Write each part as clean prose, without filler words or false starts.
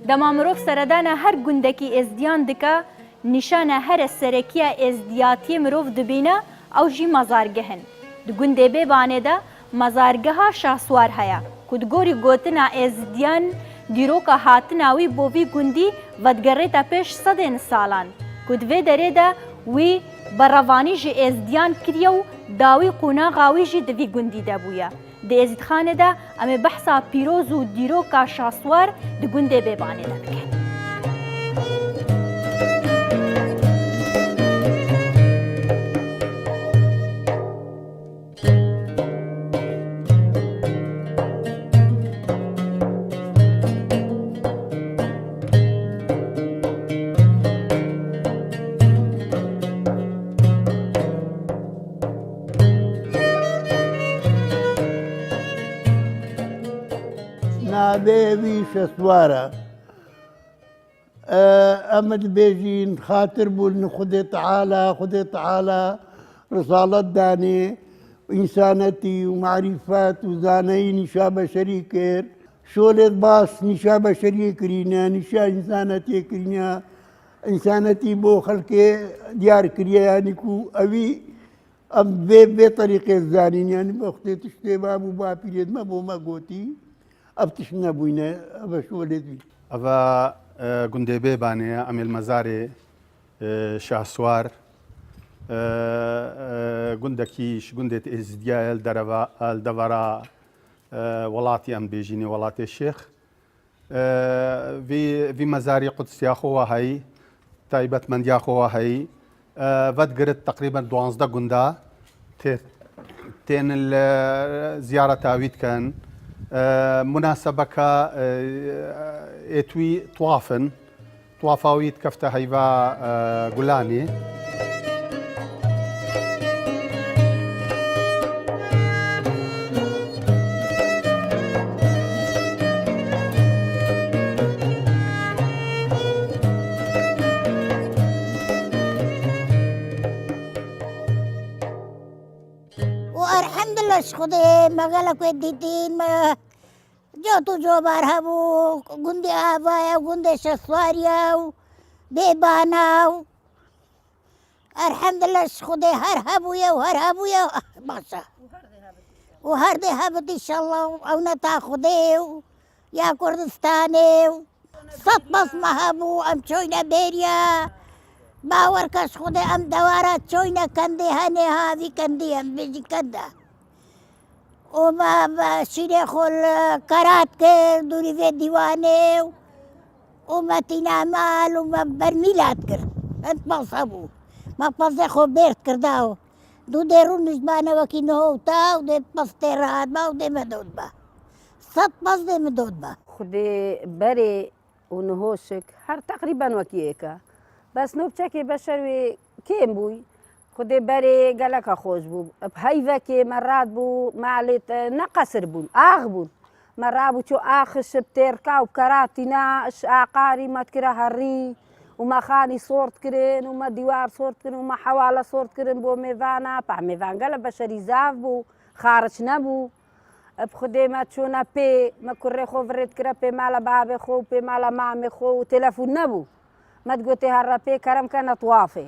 دەما مرۆڤ سەردانە هەر گوندێکی ئێزدیان دکە نیشانە هەرە سەرەکیە ئێزدیاتی مرۆڤ دبینە ئەو ژی مەزارگەهن di gundê bêbanê de mezargeha şahswar heye ku di gorî gotina êzidiyan dîroka hatina wî bo vî gundî vedgerêta pêş sedên salan ku di vê derê de wî berevanî ji êzidiyan kiriye û dawî qunaxa wî jî di vî gundî de bûye. Di êzîdxanê de em ê behsa pîroz û dîroka şahswar di gundê bêbanê de bikin. نابێوی شەسوارە ئەمە دەبێژین خاتر بوون خودێ تەعالا ڕساڵەت دانێ ئینسانەتی و معریفەت و زانەی نیشا بەشەری کرد شۆلێت باس نیشا بەشەری کرینە نیشا ئینسانەتێ کرینە ئینسانەتی بۆ خەڵکێ دیار کریە یانیک و ئەوی ئەم بێ طریقێ زانین یانی بە خوتێ تشتێ بابوو باپیرێت مە بۆ مە گوتی ئەف تش نەبووینە ئەوە شۆلێتی ئەوە گوندێ بێبانەیە ئەمێل مەزارێ شاسوار گوندێکیش گوندێت ئێزیدیایە دەڤەرا وڵاتی ئەم بێژینی وڵاتی شێخ وی مەزاری قودسیا خۆوە هەی تایبەتمەندیا خۆوە هەی ڤەتگرت تقریبا 12 گوندا تێن زیارەتاوی دکەن مناسبەکە ئێتوی توافن توافاویت کەفتە هەیڤا گولانی خودێ مەگەلە کوێ دیتین جۆت و جۆبار هەبوو گوندی ئاڤایە و گوندی شەسواریە و بێبانە و ئەرحەمدلەش خودێ هەر هەبوویە و هەر هەبوویە باشە و هەردێ هەبت ئیشەڵڵا و ئەو نەتا خودێ و یا کوردستانێ و سەد بەسمە هەبوو ئەم چۆینە بێریە باوەڕکەش خودێ ئەم دەوارە چۆینە کەندێ هەنێ هاوی کەندی ئەم بێژی کەندە وما شيري خول كرات كر دوري في ديواني وما تنامال وما برميلات كر انت بصابو ما بصي خو بيرت كرداو دو ديرون نجبانا وكي نهوتا ودي بستيرات با ودي مدود با صد بس دي مدود با خدي بري ونهوشك هر تقريبا وكيكا بس نوبتشكي بشروي كيم بوي خودێ بەرێ گەلەکە خۆش بوو هەیڤەکێ مەڕات بوو ماڵێت نەقەسر بوون ئاغ بوون مەڕابوو چۆ ئاخش تێرکا و کەراتینا ئاقاری مەتکرە هەڕی ومەخانی سۆرتکردن ومە دیوار سۆرتکردن ومە حەواڵە سۆرتکردن بۆ میێڤانە پا میێڤانگەلە بەشەری زاف بوو خارچ نەبوو خودێ مە چۆنە پێ مە کوڕێ خۆ ڤڕێتکرە پێ ماڵە بابێ خۆ و پێ ماڵە مامێ خۆ و تەلەفون نەبوو مەتگوتێ هەڕە پێ کەرەم کە نەتوافێ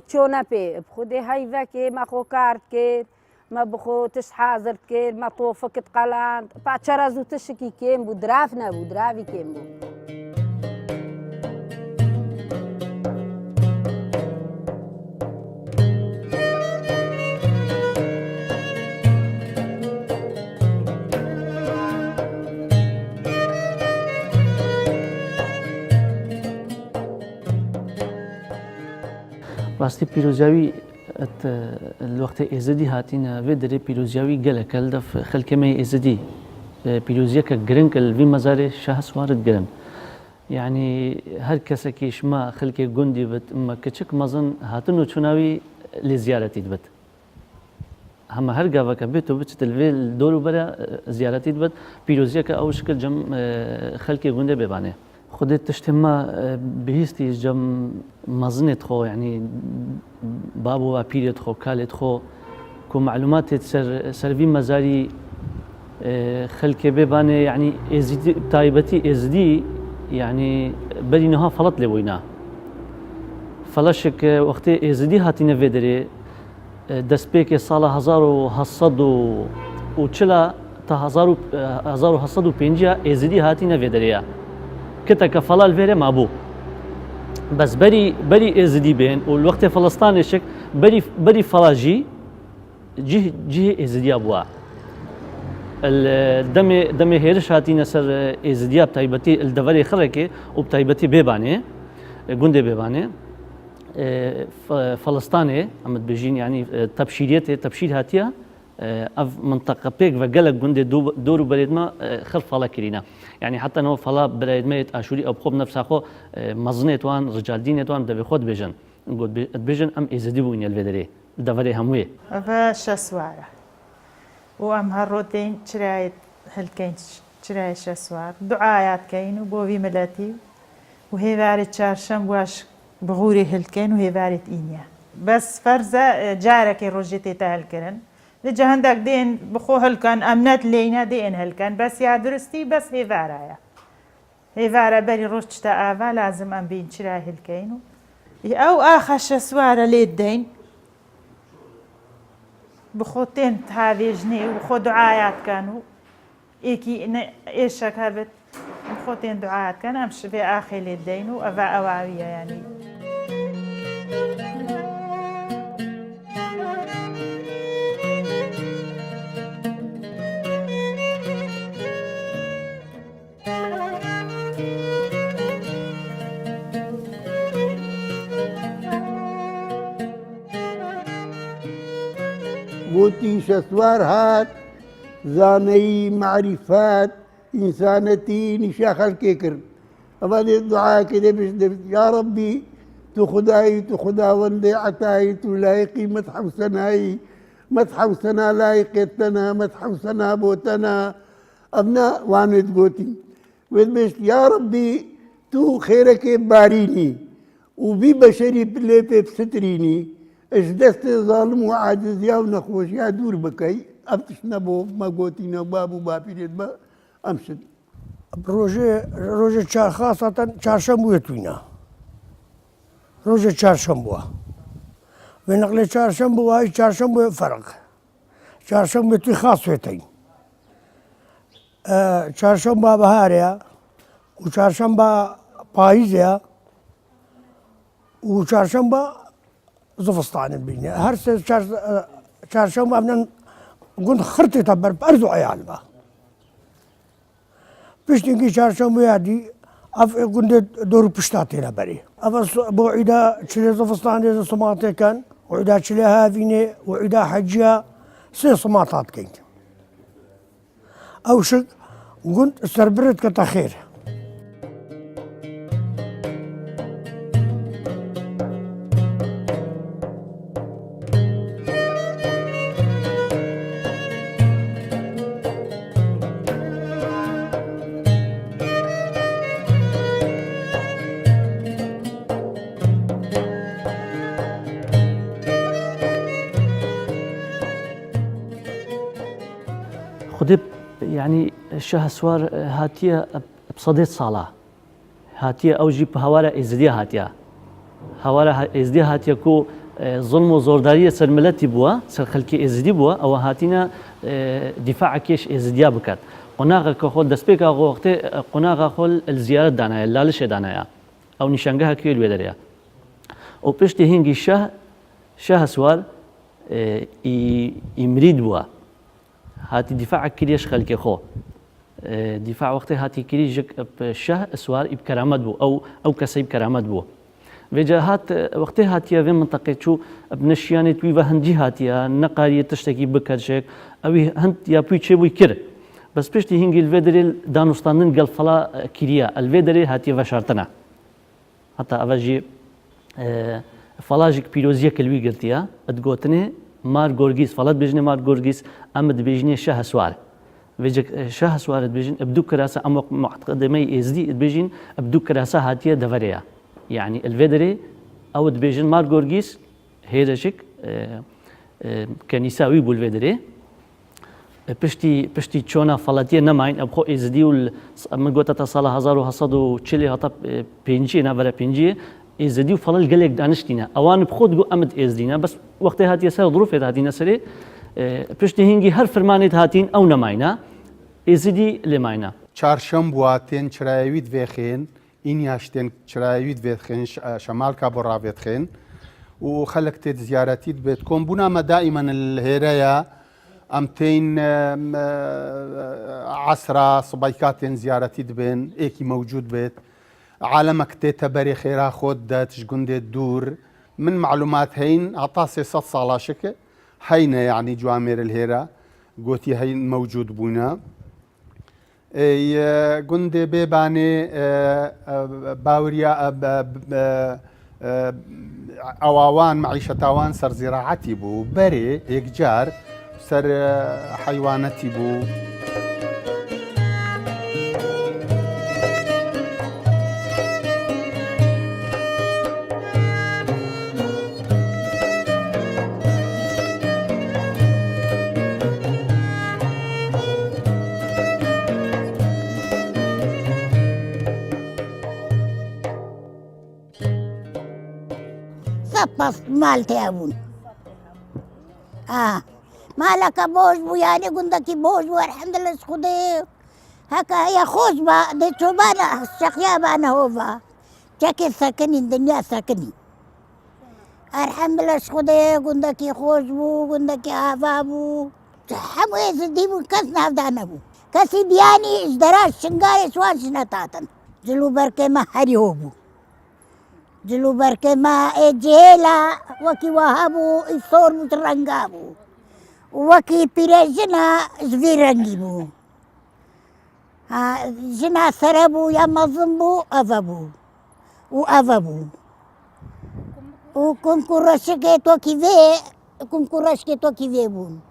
چۆنە پێ خودێ هەیڤەکێ مە خۆ کارت کرد مە بخۆ تش حازر کرد مە تۆفکت قەلاند پاچەرەز و تشکی کێم بوو دراف نەبوو دراوی کێم بوو. ڕاستی پیرۆزیاوی وەختە ئێزدی هاتینە vê derê پیرۆزیاوی gelek el def xelkemê êzidî پیرۆزیەکە girink vî mezarê şahswarit girin yani her kesekî şima xelkê gundî bit me kiçik mezin hatin û çûnawî lê ziyaretî dibit hema her gaveke bêt û biçit li vê dor û bere ziyaretî dibit pîroziyeke ew şikil cem xelkê gundê bêbanê خودت تشتي ما بهيستي جم مزنت خو يعني بابو وابيرت خو كالت خو كو معلومات سر في مزاري خلك بيبانه يعني ازدي تايبتي ازدي يعني بري نها فلت لبوينا فلاشك وقت ازدي هاتينا فيدري دسبيك سال 1700 وچلا تا 1750 ازدي هاتينا فيدريا كتك فلال فيري مابو بس بري ازدي بين والوقت فلسطين شك بري فلاجي جه ازدي ابوا الدم هيرش هاتينا سر ازدي بتايبتي الدفري خركه وبتايبتي بيبانه جندي بيبانه فلسطيني عم تبيجين يعني تبشير هاتيا اف منطقه بيك وقلق جندي دورو بريد ما خلف فلا كرينا يعني حتى انه فلا بريد ما اشوري او بخوب نفس اخو مزنيت وان رجال دينيت وان دبي خود بيجن نقول بيجن ام ازدي بوين الفيدري دفري هموي شسواره وام هالروتين شرايت هالكين شراي شسوار دعايات كين وبوفي ملاتي وهي بارد شارشم واش بغوري هلكين وهي بارد إينيا بس فرزة جارك روجيتي تهلكن لجا هندك دين بخو هلكن أمنت لينا دين هلكن بس يا درستي بس هي فارايا هي فارا بري روشتا آفا لازم أم بين شراي هلكين أو آخر شسوارة ليدين بخوتين هذه جنيه وخو دعايات كانوا إيكي إيشك هبت بخوتين دعايات كان أمشي في آخر الدين وأفا أواوية يعني قوتي شسوار هات زاني معرفات إنسانتي نشاخ الكيكر أبدا الدعاء كده يا ربي تو خداي وندي عتاي تو لايقي متحوسنا لايقتنا متحوسنا بوتنا أبناء واند قوتي ويدبش يا ربي تو خيرك باريني وبي بشري بليبي بستريني اجدست ظالم وعاجز يا ونخوش يا دور بكي أبتشنا بو ما قوتي بابو بابي با أمشد روژه خاصة چهارشنبه توینا روژه چهارشنبه و نقل چهارشنبه های چهارشنبه فرق چهارشنبه توی خاص ویتین چهارشنبه بهاریا و چهارشنبه پاییزیا و چهارشنبه زفستان بینه هر سه چهارشنبه ابنن گند خرطی تبر برزو عیال با پشتینگی چهارشنبه یادی اف گنده دور پشتاتی نبری اف بو عیدا چلی زفستانی سماطه کن و عیدا چلی هافینه و عیدا حجیا سه سماطات کن او شک گند سربرد کتا خیر خدب يعني شه سوار هاتيا بصديت صلاة هاتيا أوجي بهوارا إزديا هاتيا هوارا إزديا هاتيا كو ظلم وزوردارية سر ملتي بوا سر خلقي إزدي بوا أو هاتينا دفاع كيش إزديا بكات قناغا كخول دسبيكا وقت قناغا خول الزيارة دانايا لالش دانايا أو نشانجها كيل ويدريا أو بشتي هنجي شه سوار يمريد بوا هاتي دفاع كريش خلقي خو دفاع وقتي هاتي كريش شه سوار بكرامات بو أو كسي بكرامات بو وجا هات وقتي هاتيا في منطقة شو بنشياني توي وهندي هاتيا نقارية تشتكي بكرشك أو هند يا بيتشي ويكر بس بيشتي هنجي الفيدري دانوستانن قال فلا كريا الفيدري هاتي وشارتنا حتى أفاجي فلاجك بيروزيا كلوي قلتيا تقولتني مار جورجيس فلات بيجني مار جورجيس أمد بيجني شه سوار وجك شه سوار بيجن ابدو كراسة أم معتقدمي إزدي بيجن ابدو كراسة هاتية دفريا يعني الفيدري أو بيجن مار جورجيس هيدا شك كنيساوي بالفيدري پشتی چۆنا فەڵەتیە نەماین ئەم خۆ ئێزدی و من گوتە تا ساڵە 1940 هەتا پێنجی نابەرە پێنجیە ئێزدی و فەڵەل گەلێک دانیشتینە ئەوان بخۆت گو ئەمت ئێزدینە بەس وەختی هاتیە سەر ظروفێت هاتینە سەرێ پشتی هینگی هەر فرمانێت هاتین ئەو نەماینە ئێزدی لێماینە چارشەم بووە تێن چرایەویت وێخێن ئینیاش تێن چرایەویت وێتخێن شەمالکا بۆ ڕاوێتخێن و خەلک تێت زیارەتیت بێت کۆمبوونامە دائیمەن هێرەیە ئەم تین عسرا سبایکاتێن زیارەتی دبێن ئێکی مەوجود بێت عالەمەک تێتە بەرێ خێرا خۆت دەتش گوندێت دوور من معلومات هەین هەتا 300 ساڵاشەکە هەینە یعنی جوامێرە هێرە گوتی هەین مەوجود بوونە گوندێ بێبانێ باوریا ئەواوان معیشەتاوان سەر زیراعەتی بوو بەرێ یەکجار سەر حیوانەتی بوو. سپاس مالتی ابون مالکا بوش بو یعنی گندکی بوش بو الحمدلله خودی هکا یا خوش با دی چوبانا شخیا بانا هوا چکی سکنی دنیا سکنی الحمدلله خودی گندکی خوش بو گندکی آوا بو همو ایزدی بو کس نافدانه بو کسی بیانی ازدراش شنگاری سوانش نتاتن جلو برکه ما هری هو بو جلو برکه ما جهلا وکی وهابو ایصور مترنگابو وکی پیره جنا زوی رنگی بو جنا سربو یا مظلم بو اوه بو و اوه بو و کنکورش که تو کی وی کنکورش که تو کی وی بون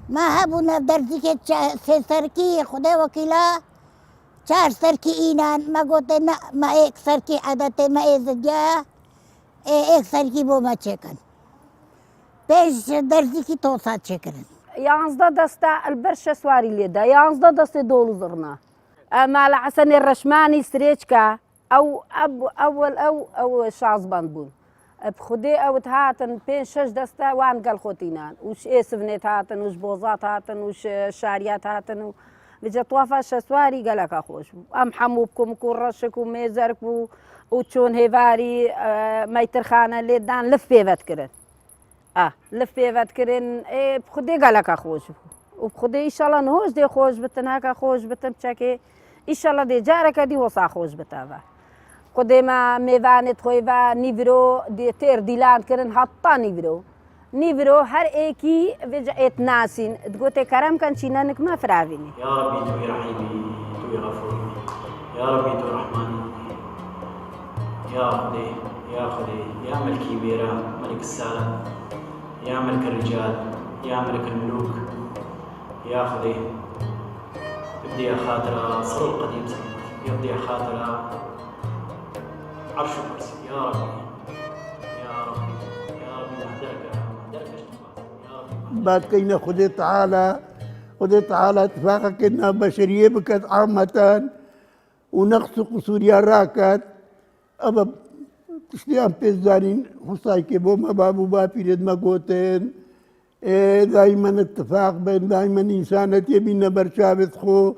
ما هبو نفدرزی که سه سرکی خدا وکیلا 4 سرکی اینان ما گوته نه ما 1 سرکی عادت ما ایزدیا 1 سرکی بو ما چکن پیش درزی کی تو سات چکن 11 دسته البرشه سواری لیده 11 دسته دولو زرنا مال حسن الرشماني ستريتشكا او شازبان بون بخدي او تهاتن بين 6 دسته وان قال خوتينان وش اسفنت هاتن وش بوزات هاتن وش شاريات هاتن بجا طوافا شسواري قالك اخوش ام حموبكم كورشكم ميزركم وتشون هيفاري ميترخانه اللي دان لف بيفت كرن لف بيفت كرن بخدي قالك اخوش وبخدي ان شاء الله نهوش دي خوش بتن هكا خوش بتن بشكي ان شاء الله دي جارك دي وصا خوش بتاوا خدي ما ميفانت خويفا نيفرو دي تير ديلان كرن حتى نيفرو هر ايكي وجعت ناسين تقولي كرم كان شينانك ما فرافيني يا ربي توي رحيمي توي غفوري يا ربي توي رحماني يا خدي يا خدي يا ملكي بيرا ملك السلام يا ملك الرجال يا ملك الملوك يا خدي ابدي يا خاطرة صلو القديم يبدي يا خاطرة عرش الكرسي يا ربي بعد كينا خدي تعالى اتفاقك انها بشريه بكت عامة ونقص قصوريا راكت ابا تشتيان بيزانين خصاي كيبو ما بابو بابي رد ما قوتين دائما اتفاق بين دائما انسانة يبينا برشابت خو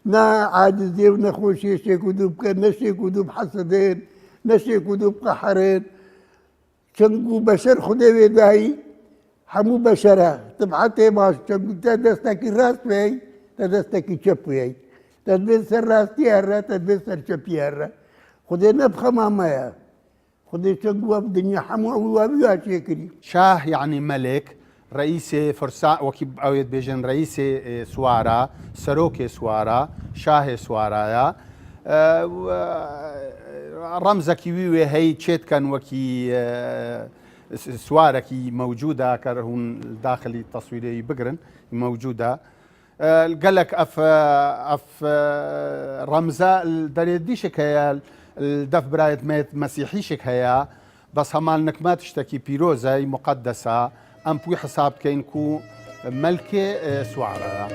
نا عاجز يبنا خو شيء كدوب كان نشي كدوب حسدين نشي كدوب قحرين شنقو بشر خدي ويداي حمو بشرة تبعتي باش تدستك الراس وي تدستك الشب وي تدبس الراس تيارة تدبس الشب يارة خدي نبخة مامايا خدي شنقو الدنيا حمو وابيها شكري شاه يعني ملك رئيس فرسان وكي أويد بيجن رئيس سوارا سروك سوارا شاه سوارا رمزك وي هي تشيت كان وكي سواركي موجودة كرهون داخلي التصويري بقرن موجودة قال لك اف رمزة الدريديشك هي الدف برايت ميت مسيحيشك هي بس همالنك ما تشتكي بيروزة مقدسة ام بوي حساب كينكو ملكة سوارة.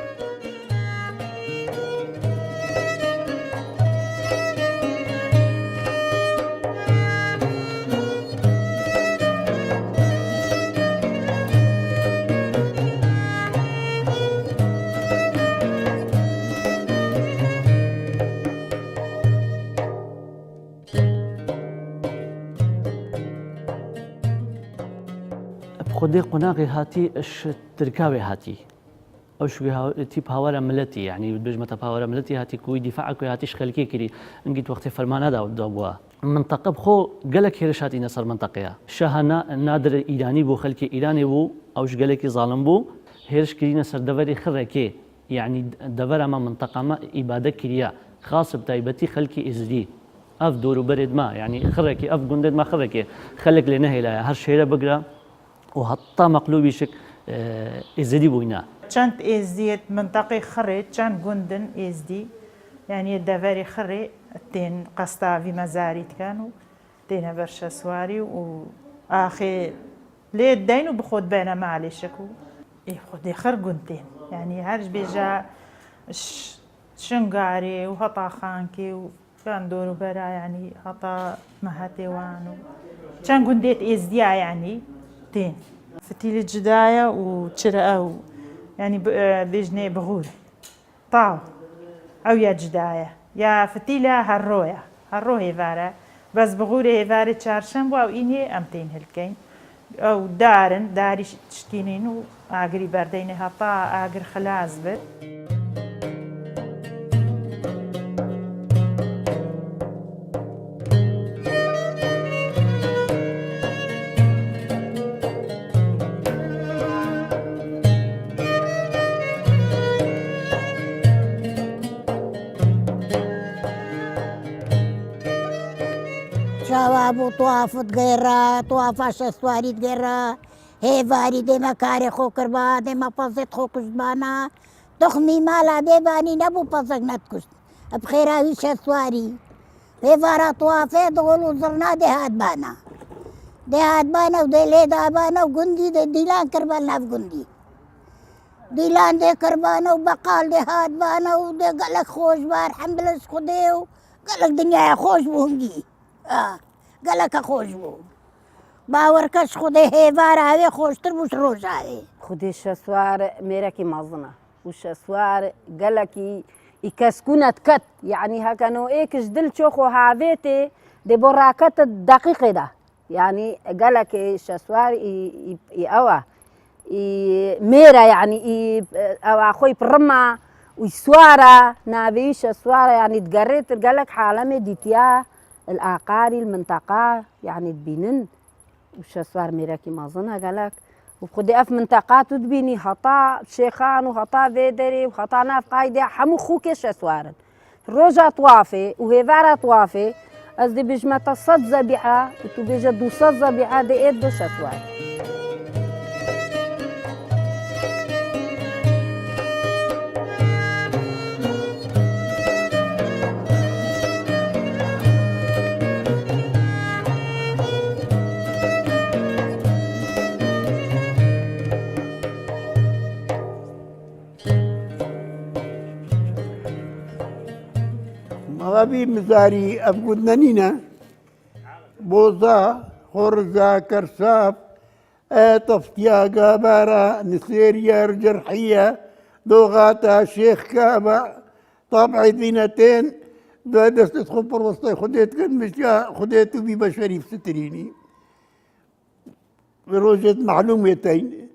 خودی قناقی هاتی اش ترکاوی هاتی اوش تیپ هاورا ملتی یعنی بجمت هاورا ملتی هاتی کوی دفاع کوی هاتیش خلکی کری انگیت وقت فرمانه دا بوا منطقه بخو گلک هرش هاتی نصر منطقه شاه نادر ایرانی بو خلک ایرانی بو اوش گلکی ظالم بو هرش کری نصر دوری خرکی يعني دور ما منطقه ما اباده كريا خاص بتايبتي خلكي ازدي اف دور برد ما يعني خركي اف جندد ما خركي خلك لنهي لا هالشيء بقرا وهطا مقلوبي شك ازدي بوينا كانت ازديت منطقة خري كان جندن ازدي يعني الدفاري خري التين قسطا في مزاريت كانوا تين برشا سواري واخي ليه الدين وبخود بينا معلش شكو ياخذ يخر جندين يعني هرج بيجا شنقاري وهطا خانكي وكان دورو برا يعني هطا مهاتيوان كان جنديت ازديا يعني تين فتيلة جداية وشرقة يعني بيجني بغول طاو أو يا جداية يا فتيلة هالروه فارا بس بغولي فارا تشارشنبو أو إني أمتين هالكين أو داري تشتينين وآقري باردين هطا آقر خلاص بت شوابو طوافت غيرا طوافاش سواري غيرا هي فاري دي مكاري خو كربا دي ما بازت خو كشبانا تخمي مالا دي باني نبو بازك نتكش بخيرا ويش سواري هي فارا طوافي دغلو زرنا دي هاد بانا ودي ليدا بانا وقندي دي ديلان كربانا في قندي ديلان دي كربانا وبقال دي هاد بانا ودي قالك خوش بار حمبلس خديو قالك دنيا خوش بهنجي قالك خوش بو باوركش خودي هيفار هاوي خوشتر بوش روش هاوي خودي شسوار ميراكي مازنا وشسوار قالك يكسكونت كت يعني هكانو ايكش دل شوخو هاويتي دي براكت الدقيقة ده يعني قالك شسوار يأوى ميرا يعني أو أخوي برما ويسوارة نابيش شسوارة يعني تقريت قالك حالمي ديتيا العقاري المنطقة يعني تبينن وش صار ميراكي ما ظنها قالك وبخدي اف منطقات تبيني خطا شيخان وخطا فيدري وخطا ناف قايدة حمو خوكي شسوارن روجا طوافي وهي فارا طوافي قصدي بيجمع تصد زبيحة وتبيجا دوصد زبيحة دي ايد دو شسوار مغابي مزاري أبقود نانينا بوزا خرزة كرساب طفتيا قابارة نسيريا جرحية دوغاتا شيخ كابا طابعي دينتين بادست خبر وسطي خديت كان مشيا خديتو بيبا شريف ستريني بروجة معلومتين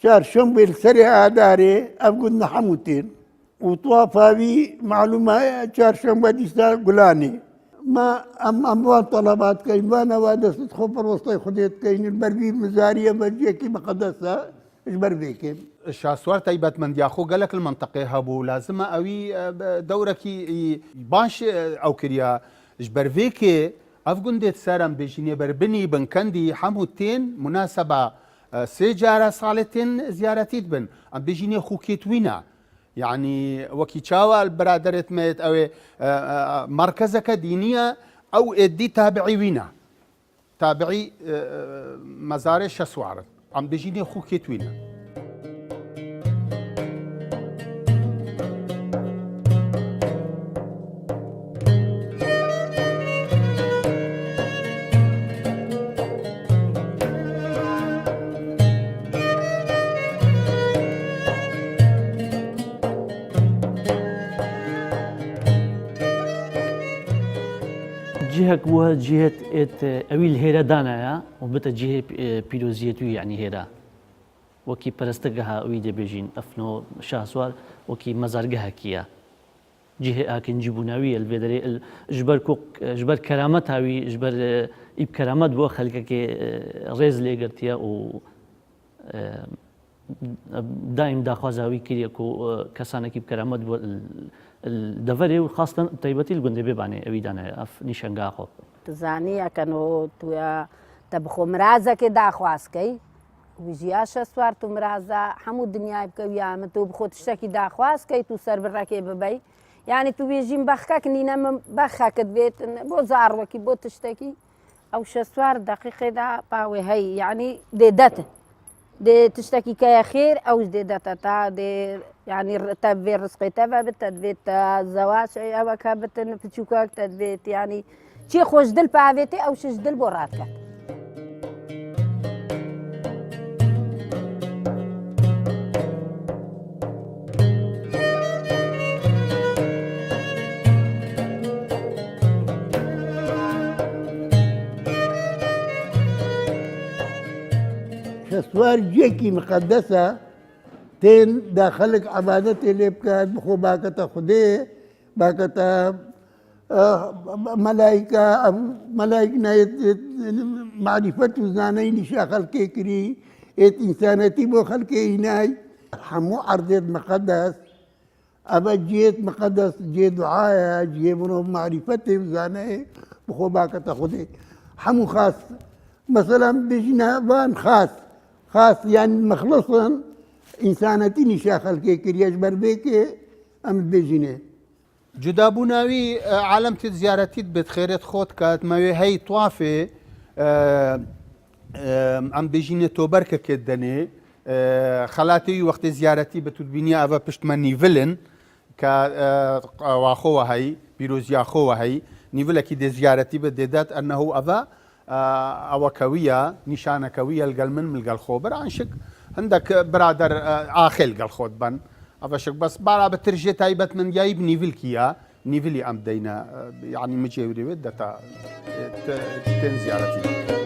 شار شنبل سريع داري أبقود نحموتين وطوافا بي معلومة چهارشنبه ديستا قلاني ما أموال طلبات كاين وانا وادست خبر وسطي خديت كاين البربي مزارية برجيكي مقدسة اش بربيكي الشاسوار تايبات من دياخو قالك المنطقة هابو لازم اوي دوركي باش او كريا جبرفيكي افقن ديت سارم بيجيني بربني بنكندي حموتين مناسبة سيجارة صالتين زيارتي بن ام بيجيني خوكيت وينا يعني وكي تشاوى البرادرت ميت او مركزك دينية او ادي تابعي وينا تابعي مزاري شسوار عم بيجيني خوكيت وينا جهك بوها جهة أوي الهيرة دانا وبتا جهة بيروزيتو يعني هيرة وكي برستقها أوي دي بيجين أفنو شهسوار وكي مزارقها كيا جهة أكن جيبوناوي الفيدري جبر كرامتها وي جبر إب كرامت بو خلقك ريز ليقرتيا و دائم داخوازاوي كيريكو كسانك بكرامت بو الدفري وخاصة طيبتي الجندي بباني أوي دانا أف نيشانغاخو تزاني كانوا تويا تبخو مرازة كده أخواسكي وجياشة سوار تو مرازة حمو الدنيا بكويا متو بخو تشتكي دا أخواسكي تو سر بالركي ببي يعني تو بيجين بخك نينا بخك بيت بو زار وكي بو تشتكي أو شسوار دقيقة دا باوي هي يعني دي دات دي تشتكي كيا خير أو دي داتا تا دي يعني تبي رزقي تبا بتدبيت الزواج أو كابتن بتشوكاك تدبيت يعني شي خوش دل باويتي أو شش دل بوراتك شسوار جيكي مقدسة تين داخلك عبادتي اللي بكات بخو باكتا خدي باكتا ملائكة ملائكة معرفة زانين شاخل كيكري إت إنسانتي بو خلقي إناي حمو عرضت مقدس أبا جيت مقدس جي دعايا جي منو معرفتي زاني بخو باكتا خدي حمو خاص مثلا بجنا بان خاص يعني مخلصا إنسانتي نشا خلقي كرياش بربيكي أم بجنه جدابوناوي علامة زيارتي بتخيرت خوت كات ما هي طوافة عم بيجيني توبركة كدني خلاتي وقت زيارتي بتدبيني أبا بشتمني فيلن واخوها هي بيروزيا خوها هي نيفلا كي دي زيارتي بديدات أنه أبا أو كوية نشانة كوية القلمن من القلخوبر عنشك عندك برادر آخل قلخوت بن أفشك بس برا بترجي تايبت من جايب نيفل كيا نيفلي أم دينا يعني مجيوري ودتا تنزيارتي